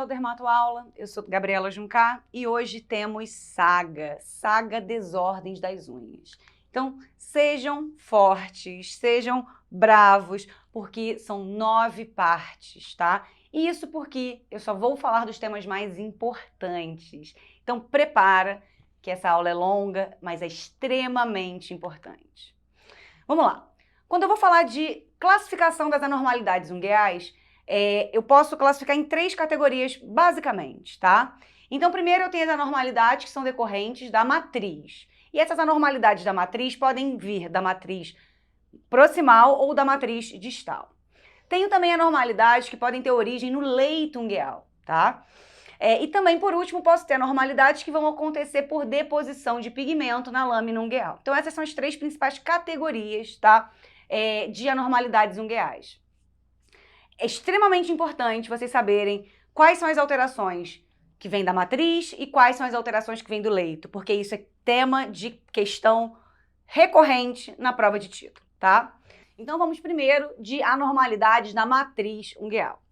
ao Dermatoaula, eu sou Gabriela Juncá e hoje temos Saga Desordens das Unhas. Então, sejam fortes, sejam bravos, porque são 9 partes, tá? E isso porque eu só vou falar dos temas mais importantes. Então, prepara, que essa aula é longa, mas é extremamente importante. Vamos lá. Quando eu vou falar de classificação das anormalidades ungueais, eu posso classificar em 3 categorias, basicamente, tá? Então, primeiro eu tenho as anormalidades que são decorrentes da matriz. E essas anormalidades da matriz podem vir da matriz proximal ou da matriz distal. Tenho também anormalidades que podem ter origem no leito ungueal, tá? E também, por último, posso ter anormalidades que vão acontecer por deposição de pigmento na lâmina ungueal. Então, essas são as 3 principais categorias, tá? De anormalidades ungueais. É extremamente importante vocês saberem quais são as alterações que vêm da matriz e quais são as alterações que vêm do leito, porque isso é tema de questão recorrente na prova de título, tá? Então vamos primeiro de anormalidades da matriz ungueal.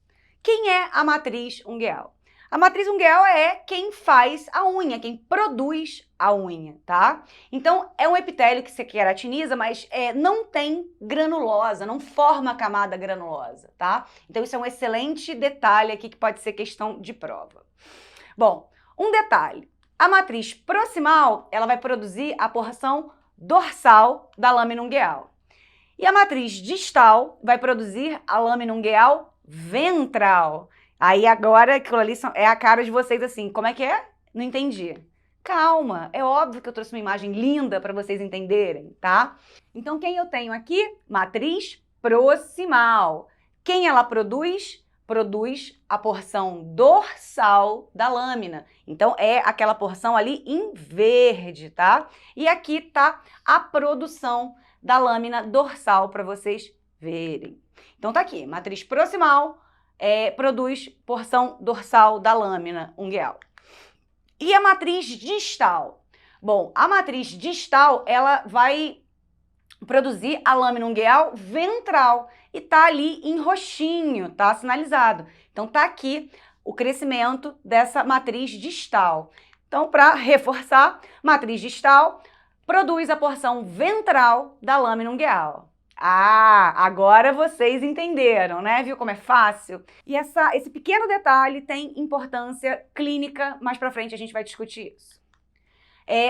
Quem é a matriz ungueal? A matriz ungueal é quem faz a unha, quem produz a unha, tá? Então, é um epitélio que se queratiniza, mas não tem granulosa, não forma camada granulosa, tá? Então, isso é um excelente detalhe aqui que pode ser questão de prova. Bom, um detalhe. A matriz proximal, ela vai produzir a porção dorsal da lâmina ungueal. E a matriz distal vai produzir a lâmina ungueal ventral. Aí agora aquilo ali é a cara de vocês assim, como é que é? Não entendi. Calma, é óbvio que eu trouxe uma imagem linda para vocês entenderem, tá? Então quem eu tenho aqui? Matriz proximal. Quem ela produz? Produz a porção dorsal da lâmina. Então é aquela porção ali em verde, tá? E aqui tá a produção da lâmina dorsal para vocês verem. Então tá aqui, matriz proximal, produz porção dorsal da lâmina ungueal. E a matriz distal? Bom, a matriz distal, ela vai produzir a lâmina ungueal ventral e tá ali em roxinho, tá sinalizado. Então tá aqui o crescimento dessa matriz distal. Então, para reforçar, matriz distal produz a porção ventral da lâmina ungueal. Ah, agora vocês entenderam, né? Viu como é fácil? E esse pequeno detalhe tem importância clínica, mais pra frente a gente vai discutir isso.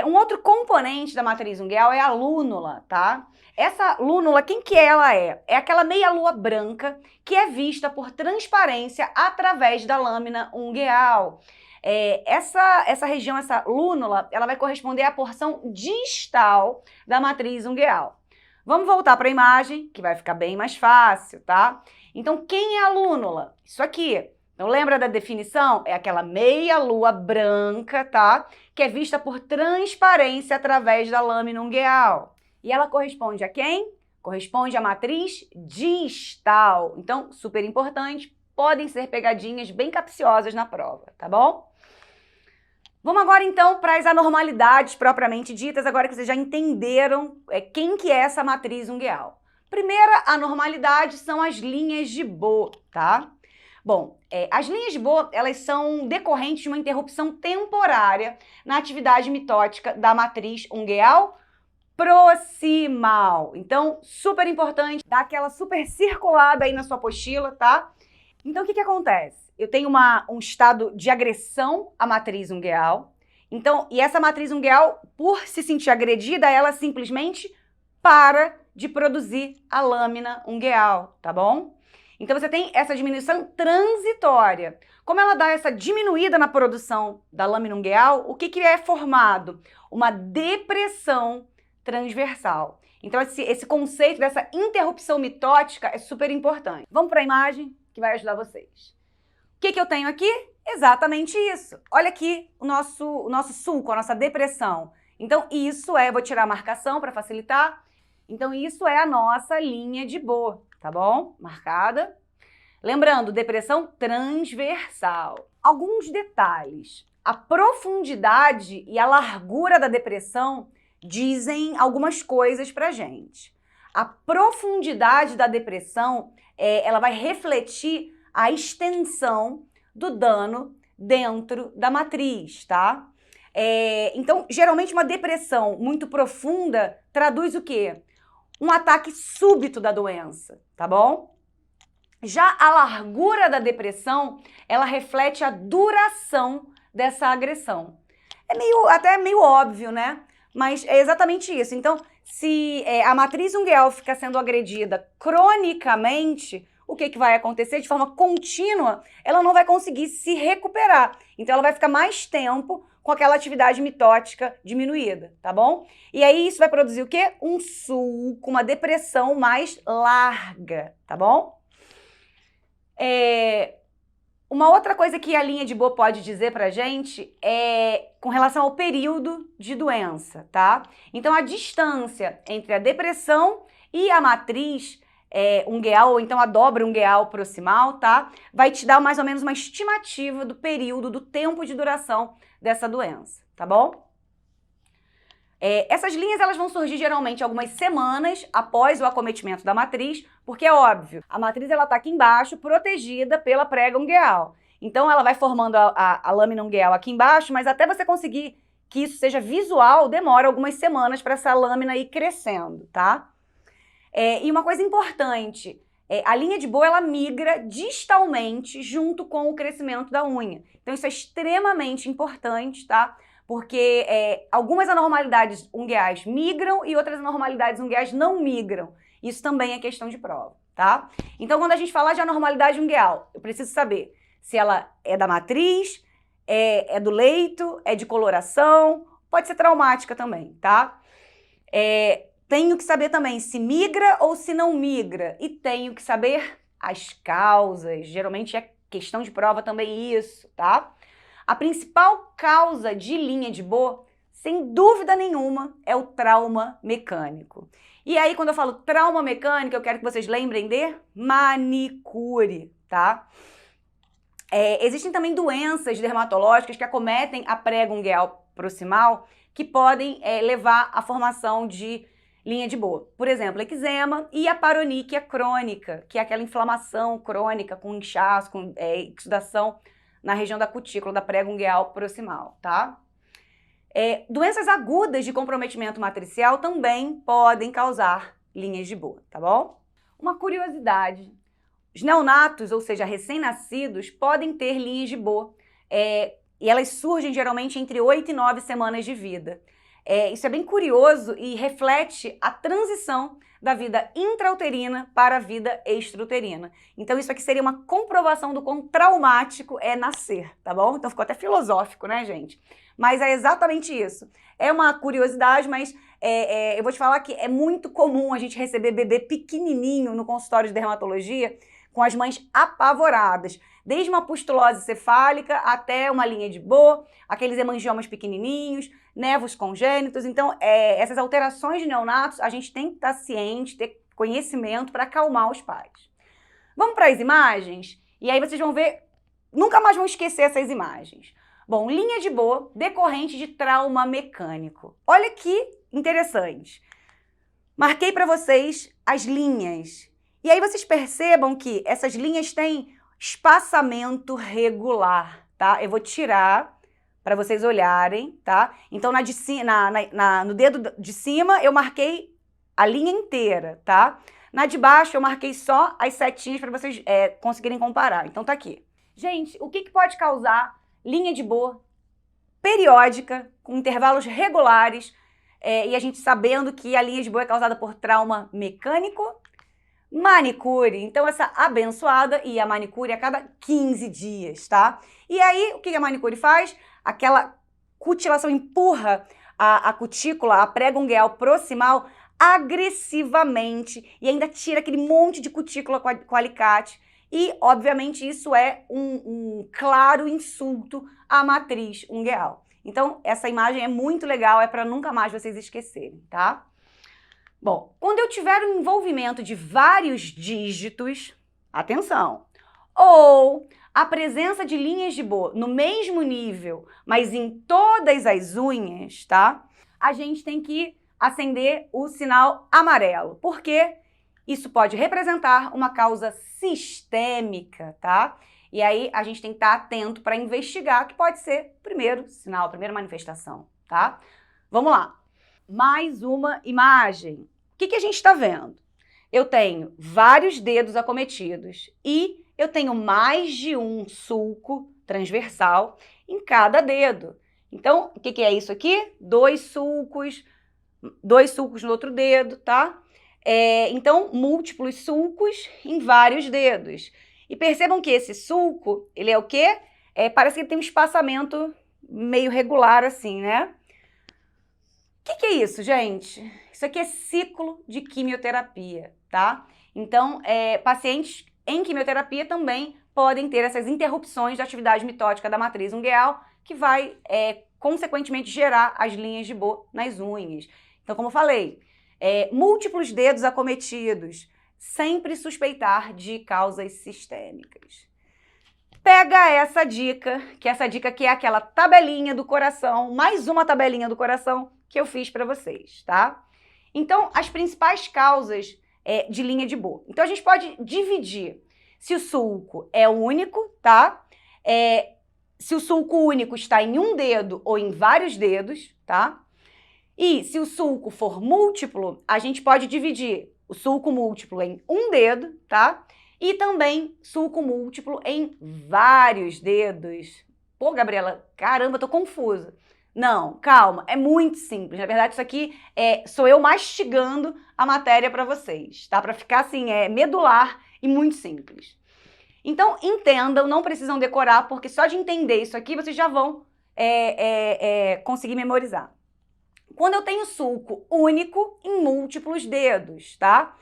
Um outro componente da matriz ungueal é a lúnula, tá? Essa lúnula, quem que ela é? É aquela meia-lua branca que é vista por transparência através da lâmina ungueal. Essa região, essa lúnula, ela vai corresponder à porção distal da matriz ungueal. Vamos voltar para a imagem, que vai ficar bem mais fácil, tá? Então, quem é a lúnula? Isso aqui. Então, lembra da definição? É aquela meia-lua branca, tá? Que é vista por transparência através da lâmina ungueal. E ela corresponde a quem? Corresponde à matriz distal. Então, super importante, podem ser pegadinhas bem capciosas na prova, tá bom? Vamos agora, então, para as anormalidades propriamente ditas, agora que vocês já entenderam quem que é essa matriz ungueal. Primeira anormalidade são as linhas de Beau, tá? Bom, as linhas de Beau, elas são decorrentes de uma interrupção temporária na atividade mitótica da matriz ungueal proximal. Então, super importante, dá aquela super circulada aí na sua apostila, tá? Então, o que acontece? Eu tenho um estado de agressão à matriz ungueal. Então, e essa matriz ungueal, por se sentir agredida, ela simplesmente para de produzir a lâmina ungueal, tá bom? Então, você tem essa diminuição transitória. Como ela dá essa diminuída na produção da lâmina ungueal, o que é formado? Uma depressão transversal. Então, esse conceito dessa interrupção mitótica é super importante. Vamos para a imagem que vai ajudar vocês. O que eu tenho aqui? Exatamente isso. Olha aqui o nosso sulco, a nossa depressão. Então, isso vou tirar a marcação para facilitar. Então, isso é a nossa linha de Beau, tá bom? Marcada. Lembrando, depressão transversal. Alguns detalhes. A profundidade e a largura da depressão dizem algumas coisas pra gente. A profundidade da depressão, ela vai refletir a extensão do dano dentro da matriz, tá? Então, geralmente uma depressão muito profunda traduz o quê? Um ataque súbito da doença, tá bom? Já a largura da depressão, ela reflete a duração dessa agressão. Até meio óbvio, né? Mas é exatamente isso. Então, se a matriz ungueal ficar sendo agredida cronicamente, o que vai acontecer? De forma contínua, ela não vai conseguir se recuperar. Então, ela vai ficar mais tempo com aquela atividade mitótica diminuída, tá bom? E aí, isso vai produzir o quê? Um sulco, uma depressão mais larga, tá bom? Uma outra coisa que a linha de Bohr pode dizer pra gente é com relação ao período de doença, tá? Então, a distância entre a depressão e a matriz ungueal, ou então a dobra ungueal proximal, tá? Vai te dar mais ou menos uma estimativa do período, do tempo de duração dessa doença, tá bom? Essas linhas elas vão surgir geralmente algumas semanas após o acometimento da matriz, porque é óbvio, a matriz ela tá aqui embaixo, protegida pela prega ungueal. Então ela vai formando a lâmina ungueal aqui embaixo, mas até você conseguir que isso seja visual, demora algumas semanas para essa lâmina ir crescendo, tá? E uma coisa importante, a linha de Bohr ela migra distalmente junto com o crescimento da unha. Então isso é extremamente importante, tá? Porque algumas anormalidades ungueais migram e outras anormalidades ungueais não migram. Isso também é questão de prova, tá? Então, quando a gente falar de anormalidade ungueal, eu preciso saber se ela é da matriz, é do leito, é de coloração, pode ser traumática também, tá? Tenho que saber também se migra ou se não migra. E tenho que saber as causas. Geralmente é questão de prova também isso, tá? A principal causa de linha de Bohr, sem dúvida nenhuma, é o trauma mecânico. E aí, quando eu falo trauma mecânico, eu quero que vocês lembrem de manicure, tá? Existem também doenças dermatológicas que acometem a prega ungueal proximal que podem levar à formação de linha de Bohr. Por exemplo, eczema e a paroníquia crônica, que é aquela inflamação crônica com inchaço, com exudação na região da cutícula, da prega ungueal proximal, tá? Doenças agudas de comprometimento matricial também podem causar linhas de Bohr, tá bom? Uma curiosidade, os neonatos, ou seja, recém-nascidos, podem ter linhas de Bohr, e elas surgem geralmente entre 8 e 9 semanas de vida. Isso é bem curioso e reflete a transição da vida intrauterina para a vida extrauterina. Então isso aqui seria uma comprovação do quão traumático é nascer, tá bom? Então ficou até filosófico, né, gente? Mas é exatamente isso. É uma curiosidade, mas eu vou te falar que é muito comum a gente receber bebê pequenininho no consultório de dermatologia com as mães apavoradas. Desde uma pustulose cefálica até uma linha de Bohr, aqueles hemangiomas pequenininhos, nevos congênitos. Então, essas alterações de neonatos, a gente tem que estar ciente, ter conhecimento para acalmar os pais. Vamos para as imagens? E aí vocês vão ver, nunca mais vão esquecer essas imagens. Bom, linha de Bohr decorrente de trauma mecânico. Olha que interessante. Marquei para vocês as linhas. E aí vocês percebam que essas linhas têm espaçamento regular, tá? Eu vou tirar para vocês olharem, tá? Então, no dedo de cima, eu marquei a linha inteira, tá? Na de baixo, eu marquei só as setinhas para vocês conseguirem comparar. Então, tá aqui. Gente, o que pode causar linha de Bohr periódica, com intervalos regulares, e a gente sabendo que a linha de Bohr é causada por trauma mecânico? Manicure, então essa abençoada e a manicure a cada 15 dias, tá? E aí, o que a manicure faz? Aquela cutilação empurra a cutícula, a prega ungueal proximal, agressivamente e ainda tira aquele monte de cutícula com alicate. E, obviamente, isso é um claro insulto à matriz ungueal. Então, essa imagem é muito legal, é para nunca mais vocês esquecerem, tá? Bom, quando eu tiver um envolvimento de vários dígitos, atenção, ou a presença de linhas de Bohr no mesmo nível, mas em todas as unhas, tá? A gente tem que acender o sinal amarelo, porque isso pode representar uma causa sistêmica, tá? E aí a gente tem que estar atento para investigar, que pode ser o primeiro sinal, a primeira manifestação, tá? Vamos lá. Mais uma imagem. O que a gente está vendo? Eu tenho vários dedos acometidos e eu tenho mais de um sulco transversal em cada dedo. Então, o que é isso aqui? Dois sulcos no outro dedo, tá? Então, múltiplos sulcos em vários dedos. E percebam que esse sulco, ele é o quê? Parece que ele tem um espaçamento meio regular assim, né? O que é isso, gente? Isso aqui é ciclo de quimioterapia, tá? Então, pacientes em quimioterapia também podem ter essas interrupções da atividade mitótica da matriz ungueal, que vai, consequentemente, gerar as linhas de Bohr nas unhas. Então, como eu falei, múltiplos dedos acometidos, sempre suspeitar de causas sistêmicas. Pega essa dica que é aquela tabelinha do coração, mais uma tabelinha do coração que eu fiz para vocês, tá? Então, as principais causas de linha de Bohr. Então, a gente pode dividir se o sulco é único, tá? Se o sulco único está em um dedo ou em vários dedos, tá? E se o sulco for múltiplo, a gente pode dividir o sulco múltiplo em um dedo, tá? E também sulco múltiplo em vários dedos. Pô, Gabriela, caramba, tô confusa. Não, calma, é muito simples. Na verdade, isso aqui sou eu mastigando a matéria para vocês, tá? Para ficar assim, medular e muito simples. Então, entendam, não precisam decorar, porque só de entender isso aqui, vocês já vão conseguir memorizar. Quando eu tenho sulco único em múltiplos dedos, tá?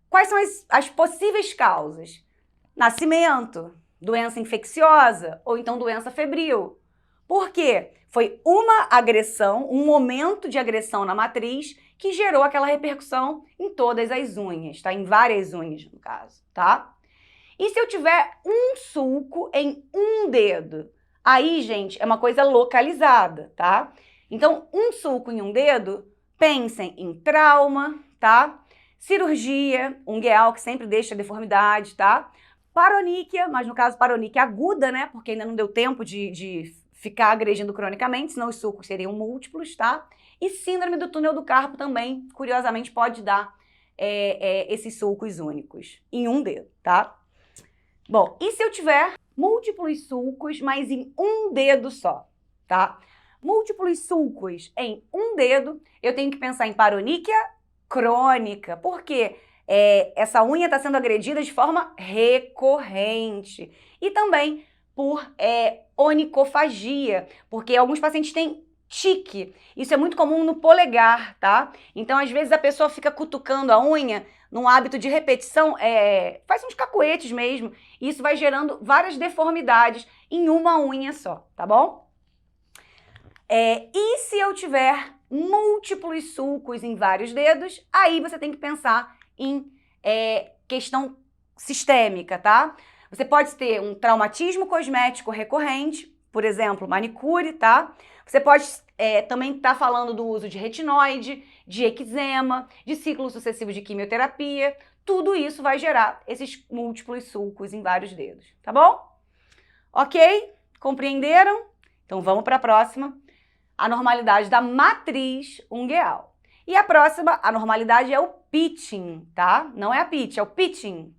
Quais são as possíveis causas? Nascimento, doença infecciosa ou então doença febril. Por quê? Foi uma agressão, um momento de agressão na matriz que gerou aquela repercussão em todas as unhas, tá? Em várias unhas, no caso, tá? E se eu tiver um sulco em um dedo? Aí, gente, é uma coisa localizada, tá? Então, um sulco em um dedo, pensem em trauma, tá? Cirurgia, ungueal, que sempre deixa deformidade, tá? Paroníquia, mas no caso paroníquia aguda, né? Porque ainda não deu tempo de ficar agredindo cronicamente, senão os sulcos seriam múltiplos, tá? E síndrome do túnel do carpo também, curiosamente, pode dar esses sulcos únicos em um dedo, tá? Bom, e se eu tiver múltiplos sulcos, mas em um dedo só, tá? Múltiplos sulcos em um dedo, eu tenho que pensar em paroníquia crônica. Por quê? Essa unha está sendo agredida de forma recorrente. E também por onicofagia, porque alguns pacientes têm tique. Isso é muito comum no polegar, tá? Então, às vezes, a pessoa fica cutucando a unha num hábito de repetição, faz uns cacuetes mesmo, e isso vai gerando várias deformidades em uma unha só, tá bom? E se eu tiver múltiplos sulcos em vários dedos, aí você tem que pensar em questão sistêmica, tá? Você pode ter um traumatismo cosmético recorrente, por exemplo, manicure, tá? Você pode também estar falando do uso de retinoide, de eczema, de ciclo sucessivo de quimioterapia. Tudo isso vai gerar esses múltiplos sulcos em vários dedos, tá bom? Ok? Compreenderam? Então vamos para a próxima. Anormalidade da matriz ungueal. E a próxima anormalidade é o pitching, tá? Não é a pitch, é o pitching.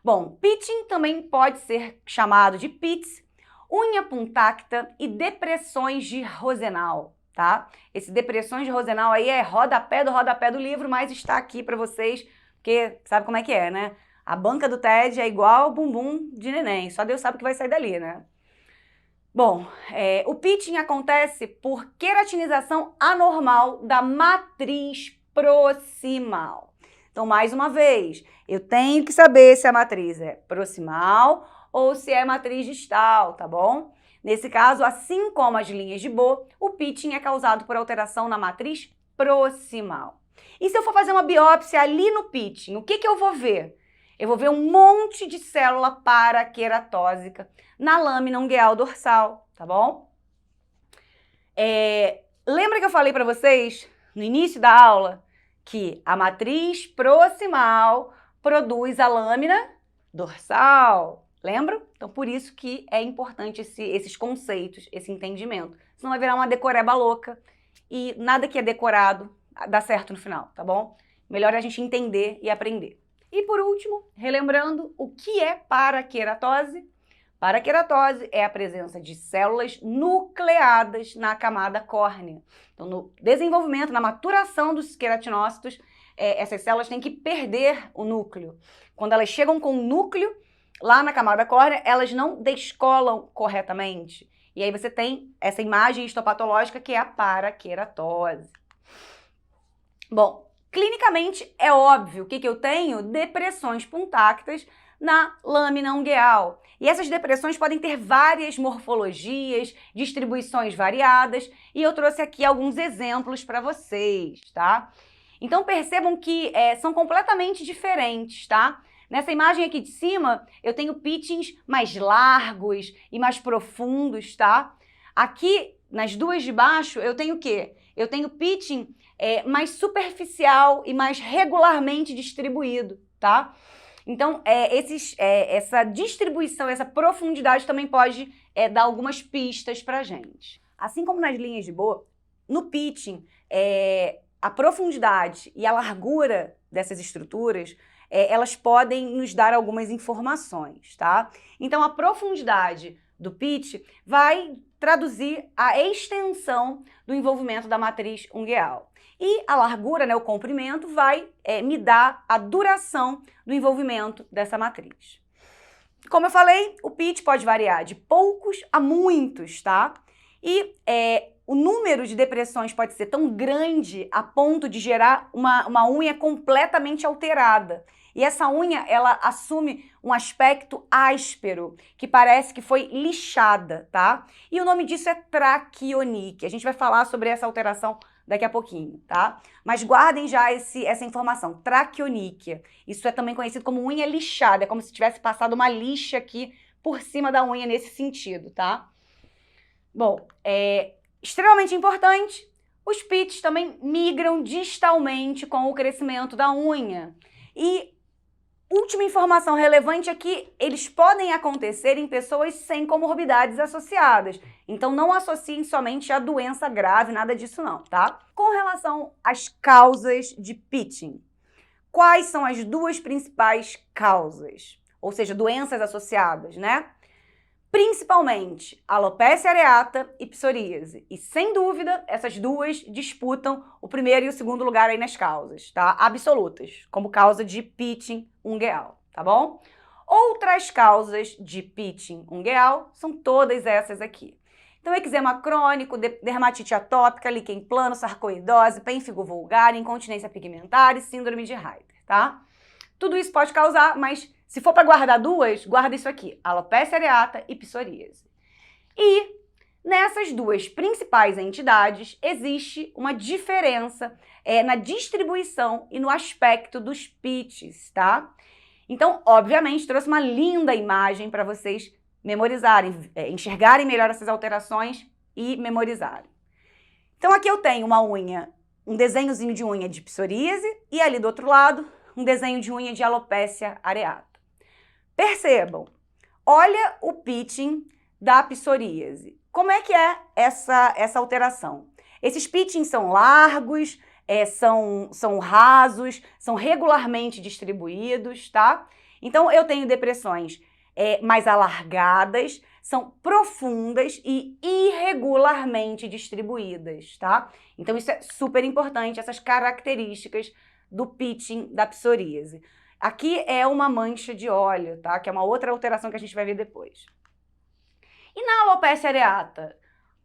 Bom, pitching também pode ser chamado de pits, unha punctacta e depressões de Rosenau, tá? Esse depressões de Rosenau aí é rodapé do livro, mas está aqui para vocês, porque sabe como é que é, né? A banca do TED é igual bumbum de neném, só Deus sabe o que vai sair dali, né? Bom, o pitching acontece por queratinização anormal da matriz proximal. Então, mais uma vez, eu tenho que saber se a matriz é proximal ou se é matriz distal, tá bom? Nesse caso, assim como as linhas de Bohr, o pitching é causado por alteração na matriz proximal. E se eu for fazer uma biópsia ali no pitching, o que eu vou ver? Eu vou ver um monte de célula paraqueratósica na lâmina ungueal dorsal, tá bom? Lembra que eu falei para vocês no início da aula que a matriz proximal produz a lâmina dorsal? Lembram? Então, por isso que é importante esses conceitos, esse entendimento. Senão vai virar uma decoreba louca e nada que é decorado dá certo no final, tá bom? Melhor a gente entender e aprender. E por último, relembrando, o que é paraqueratose? Paraqueratose é a presença de células nucleadas na camada córnea. Então, no desenvolvimento, na maturação dos queratinócitos, essas células têm que perder o núcleo. Quando elas chegam com o núcleo, lá na camada córnea, elas não descolam corretamente. E aí você tem essa imagem histopatológica que é a paraqueratose. Bom, clinicamente é óbvio que eu tenho depressões punctáctas na lâmina ungueal. E essas depressões podem ter várias morfologias, distribuições variadas, e eu trouxe aqui alguns exemplos para vocês, tá? Então percebam que são completamente diferentes, tá? Nessa imagem aqui de cima, eu tenho pitchings mais largos e mais profundos, tá? Aqui, nas duas de baixo, eu tenho o quê? Eu tenho pitching mais superficial e mais regularmente distribuído, tá? Então, essa distribuição, essa profundidade também pode dar algumas pistas pra gente. Assim como nas linhas de Bohr, no pitching, a profundidade e a largura dessas estruturas, elas podem nos dar algumas informações, tá? Então, a profundidade do pitch vai traduzir a extensão do envolvimento da matriz ungueal. E a largura, né, o comprimento, vai me dar a duração do envolvimento dessa matriz. Como eu falei, o pitch pode variar de poucos a muitos, tá? E o número de depressões pode ser tão grande a ponto de gerar uma unha completamente alterada. E essa unha, ela assume um aspecto áspero, que parece que foi lixada, tá? E o nome disso é traquionique. A gente vai falar sobre essa alteração daqui a pouquinho, tá? Mas guardem já essa informação, traquionique. Isso é também conhecido como unha lixada, é como se tivesse passado uma lixa aqui por cima da unha nesse sentido, tá? Bom, extremamente importante, os pitches também migram distalmente com o crescimento da unha. E última informação relevante é que eles podem acontecer em pessoas sem comorbidades associadas. Então, não associem somente a doença grave, nada disso não, tá? Com relação às causas de pitching, quais são as duas principais causas? Ou seja, doenças associadas, né? Principalmente alopecia areata e psoríase. E, sem dúvida, essas duas disputam o primeiro e o segundo lugar aí nas causas, tá? Absolutas, como causa de pitching ungueal, tá bom? Outras causas de pitching ungueal são todas essas aqui. Então, eczema crônico, dermatite atópica, líquen plano, sarcoidose, pênfigo vulgar, incontinência pigmentar e síndrome de Reiter, tá? Tudo isso pode causar, mas se for para guardar duas, guarda isso aqui, alopecia areata e psoríase. E nessas duas principais entidades existe uma diferença na distribuição e no aspecto dos pitches, tá? Então, obviamente, trouxe uma linda imagem para vocês memorizarem, enxergarem melhor essas alterações e memorizarem. Então, aqui eu tenho uma unha, um desenhozinho de unha de psoríase e ali do outro lado, um desenho de unha de alopecia areata. Percebam, olha o pitching da psoríase. Como é que é essa alteração? Esses pitchings são largos, são rasos, são regularmente distribuídos, tá? Então, eu tenho depressões mais alargadas, são profundas e irregularmente distribuídas, tá? Então, isso é super importante, essas características do pitching da psoríase. Aqui é uma mancha de óleo, tá? Que é uma outra alteração que a gente vai ver depois. E na alopecia areata,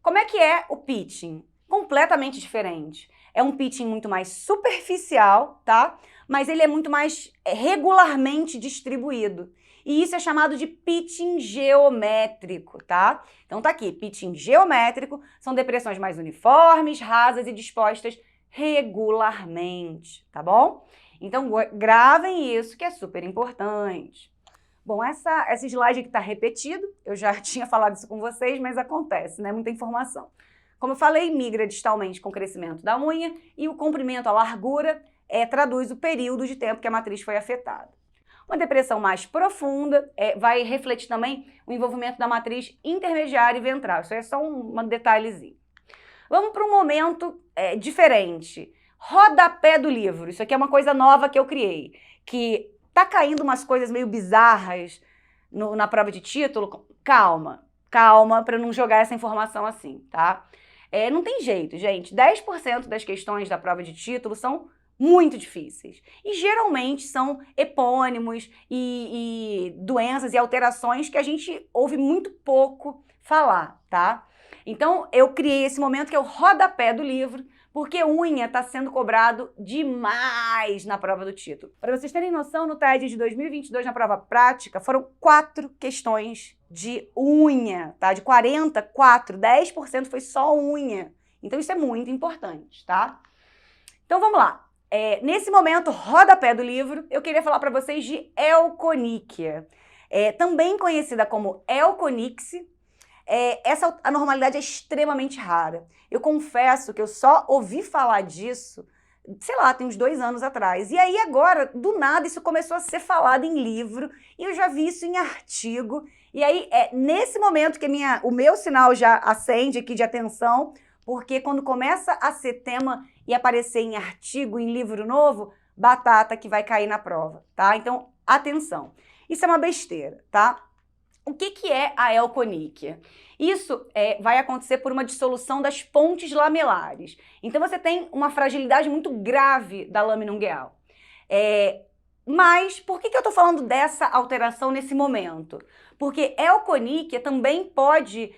como é que é o pitching? Completamente diferente. É um pitching muito mais superficial, tá? Mas ele é muito mais regularmente distribuído. E isso é chamado de pitching geométrico, tá? Então tá aqui, pitching geométrico são depressões mais uniformes, rasas e dispostas regularmente, tá bom? Então, gravem isso, que é super importante. Bom, esse slide aqui está repetido, eu já tinha falado isso com vocês, mas acontece, né? Muita informação. Como eu falei, migra distalmente com o crescimento da unha e o comprimento, a largura, traduz o período de tempo que a matriz foi afetada. Uma depressão mais profunda vai refletir também o envolvimento da matriz intermediária e ventral. Isso é só um detalhezinho. Vamos para um momento diferente. Rodapé do livro. Isso aqui é uma coisa nova que eu criei. Que tá caindo umas coisas meio bizarras na prova de título. Calma para não jogar essa informação assim, tá? Não tem jeito, gente. 10% das questões da prova de título são muito difíceis. E geralmente são epônimos e doenças e alterações que a gente ouve muito pouco falar, tá? Então, eu criei esse momento que é o rodapé do livro, porque unha está sendo cobrado demais na prova do título. Para vocês terem noção, no TED de 2022, na prova prática, foram 4 questões de unha, tá? De 44, 10% foi só unha. Então, isso é muito importante, tá? Então, vamos lá. Nesse momento, rodapé do livro, eu queria falar para vocês de Elconíquia. Também conhecida como Elconixia. Essa anormalidade é extremamente rara. Eu confesso que eu só ouvi falar disso, sei lá, tem uns 2 anos atrás. E aí agora, do nada, isso começou a ser falado em livro e eu já vi isso em artigo. E aí, nesse momento que o meu sinal já acende aqui de atenção, porque quando começa a ser tema e aparecer em artigo, em livro novo, batata que vai cair na prova, tá? Então, atenção. Isso é uma besteira, tá? O que é a elconíquia? Isso vai acontecer por uma dissolução das pontes lamelares. Então, você tem uma fragilidade muito grave da lâmina ungueal. Mas por que eu estou falando dessa alteração nesse momento? Porque elconíquia também pode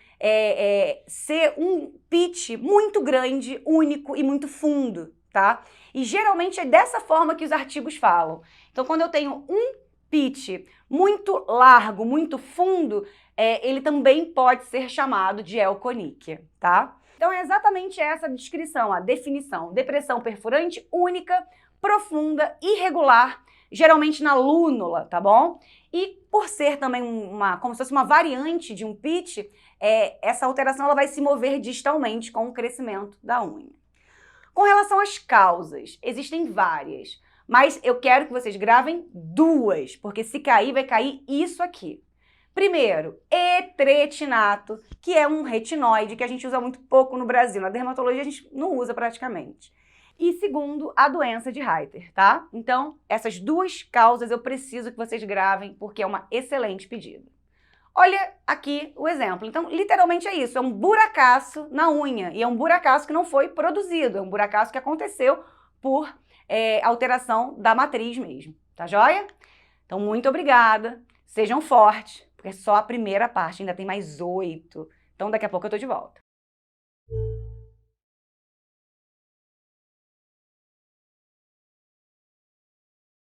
ser um pitch muito grande, único e muito fundo, tá? E geralmente é dessa forma que os artigos falam. Então, quando eu tenho um pitch muito largo, muito fundo, ele também pode ser chamado de elconíquia, tá? Então é exatamente essa descrição, a definição. Depressão perfurante única, profunda, irregular, geralmente na lúnula, tá bom? E por ser também como se fosse uma variante de um pitch, essa alteração ela vai se mover distalmente com o crescimento da unha. Com relação às causas, existem várias. Mas eu quero que vocês gravem 2, porque se cair, vai cair isso aqui. Primeiro, etretinato, que é um retinoide que a gente usa muito pouco no Brasil. Na dermatologia a gente não usa praticamente. E segundo, a doença de Reiter, tá? Então, essas 2 causas eu preciso que vocês gravem, porque é uma excelente pedida. Olha aqui o exemplo. Então, literalmente é isso. É um buracaço na unha. E é um buracaço que não foi produzido. É um buracaço que aconteceu por alteração da matriz mesmo, tá joia? Então, muito obrigada, sejam fortes, porque é só a primeira parte, ainda tem mais 8. Então, daqui a pouco eu tô de volta.